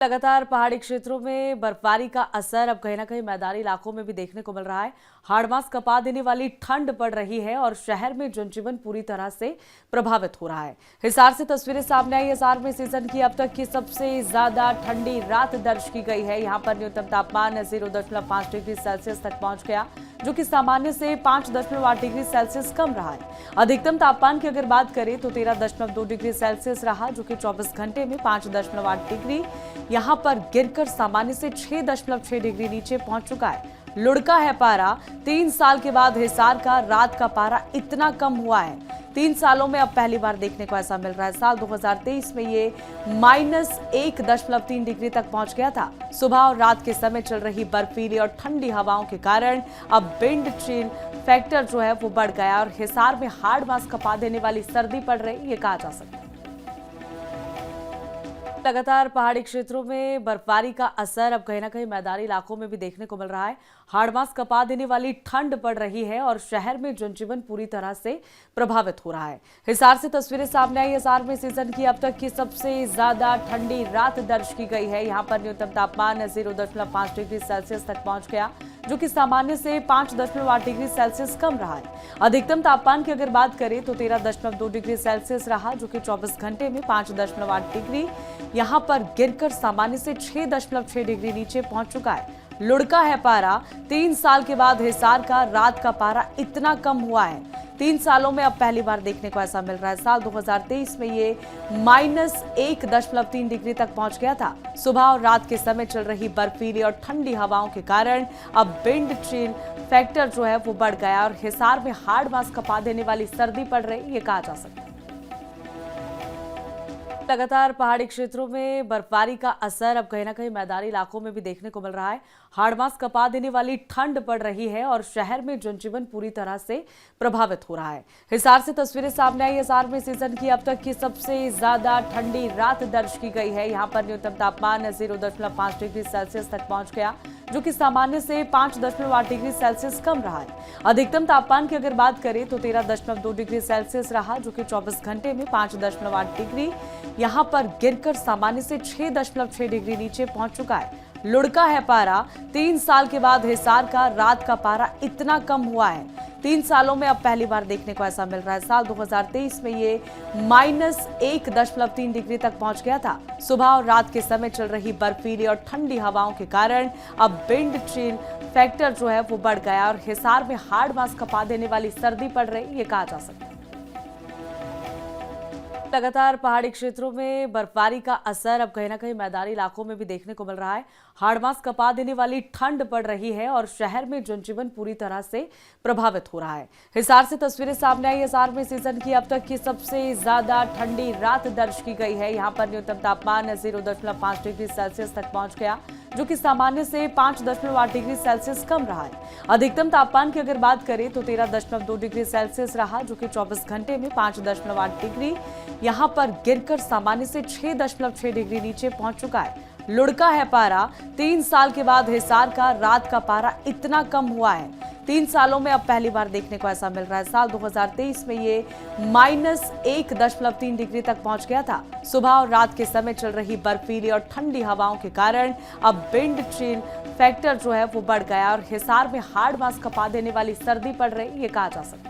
लगातार पहाड़ी क्षेत्रों में बर्फबारी का असर अब कहीं ना कहीं मैदानी इलाकों में भी देखने को मिल रहा है। हाड़ मास कपा देने वाली ठंड पड़ रही है और शहर में जनजीवन पूरी तरह से प्रभावित हो रहा है। हिसार से तस्वीरें सामने आई। हिसार में सीजन की अब तक की सबसे ज्यादा ठंडी रात दर्ज की गई है। यहाँ पर न्यूनतम तापमान 0.5 डिग्री सेल्सियस तक पहुंच गया, जो कि सामान्य से 5.8 डिग्री सेल्सियस कम रहा है। अधिकतम तापमान की अगर बात करें तो 13.2 डिग्री सेल्सियस रहा, जो कि 24 घंटे में 5.8 डिग्री यहां पर गिरकर सामान्य से 6.6 डिग्री नीचे पहुंच चुका है। लुढ़का है पारा। 3 साल के बाद हिसार का रात का पारा इतना कम हुआ है। 3 सालों में अब पहली बार देखने को ऐसा मिल रहा है। साल 2023 में ये -1.3 डिग्री तक पहुंच गया था। सुबह और रात के समय चल रही बर्फीली और ठंडी हवाओं के कारण अब विंड चिल फैक्टर जो है वो बढ़ गया और हिसार में हाड़ मास कपा देने वाली सर्दी पड़ रही, ये कहा जा सकता है। लगातार पहाड़ी क्षेत्रों में बर्फबारी का असर अब कहीं ना कहीं मैदानी इलाकों में भी देखने को मिल रहा है। हाड़ मास कपा देने वाली ठंड पड़ रही है और शहर में जनजीवन पूरी तरह से प्रभावित हो रहा है। हिसार से तस्वीरें सामने आई। हिसार में सीजन की अब तक की सबसे ज्यादा ठंडी रात दर्ज की गई है। यहाँ पर न्यूनतम तापमान 0.5 डिग्री सेल्सियस तक पहुंच गया, जो कि सामान्य से 5.8 डिग्री सेल्सियस कम रहा है। अधिकतम तापमान की अगर बात करें तो 13.2 डिग्री सेल्सियस रहा, जो कि 24 घंटे में 5.8 डिग्री यहां पर गिरकर सामान्य से 6.6 डिग्री नीचे पहुंच चुका है। लुढ़का है पारा। 3 साल के बाद हिसार का रात का पारा इतना कम हुआ है। 3 सालों में अब पहली बार देखने को ऐसा मिल रहा है। साल 2023 में ये -1.3 डिग्री तक पहुंच गया था। सुबह और रात के समय चल रही बर्फीली और ठंडी हवाओं के कारण अब विंड चिल फैक्टर जो है वो बढ़ गया और हिसार में हाड़ मास कपा देने वाली सर्दी पड़ रही, ये कहा जा सकता है। लगातार पहाड़ी क्षेत्रों में बर्फबारी का असर अब कहीं ना कहीं मैदानी इलाकों में भी देखने को मिल रहा है। हाड़ मास कपा देने वाली ठंड पड़ रही है और शहर में जनजीवन पूरी तरह से प्रभावित हो रहा है। हिसार से तस्वीरें सामने आई। हिसार में सीजन की अब तक की सबसे ज्यादा ठंडी रात दर्ज की गई है। यहाँ पर न्यूनतम तापमान 0.5 डिग्री सेल्सियस तक पहुंच गया, जो कि सामान्य से 5.8 डिग्री सेल्सियस कम रहा है। अधिकतम तापमान की अगर बात करें तो 13.2 डिग्री सेल्सियस रहा, जो कि 24 घंटे में 5.8 डिग्री यहां पर गिरकर सामान्य से 6.6 डिग्री नीचे पहुंच चुका है। लुढ़का है पारा। 3 साल के बाद हिसार का रात का पारा इतना कम हुआ है। 3 सालों में अब पहली बार देखने को ऐसा मिल रहा है। साल 2023 में ये -1.3 डिग्री तक पहुंच गया था। सुबह और रात के समय चल रही बर्फीली और ठंडी हवाओं के कारण अब विंड चिल फैक्टर जो है वो बढ़ गया और हिसार में हाड़ मास कपा देने वाली सर्दी पड़ रही, ये कहा जा सकता है। लगातार पहाड़ी क्षेत्रों में बर्फबारी का असर अब कहीं ना कहीं मैदानी इलाकों में भी देखने को मिल रहा है। हाड़ मास कपा देने वाली ठंड पड़ रही है और शहर में जनजीवन पूरी तरह से प्रभावित हो रहा है। हिसार से तस्वीरें सामने आई। हिसार में सीजन की अब तक की सबसे ज्यादा ठंडी रात दर्ज की गई है। यहाँ पर न्यूनतम तापमान 0.5 डिग्री सेल्सियस तक पहुंच गया, जो कि सामान्य से 5.8 डिग्री सेल्सियस कम रहा है। अधिकतम तापमान की अगर बात करें तो 13.2 डिग्री सेल्सियस रहा, जो कि 24 घंटे में 5.8 डिग्री यहां पर गिरकर सामान्य से 6.6 डिग्री नीचे पहुंच चुका है। लुढ़का है पारा। 3 साल के बाद हिसार का रात का पारा इतना कम हुआ है। 3 सालों में अब पहली बार देखने को ऐसा मिल रहा है। साल 2023 में ये -1.3 डिग्री तक पहुंच गया था। सुबह और रात के समय चल रही बर्फीली और ठंडी हवाओं के कारण अब विंड चिल फैक्टर जो है वो बढ़ गया और हिसार में हाड़ मास कपा देने वाली सर्दी पड़ रही, ये कहा जा सकता है।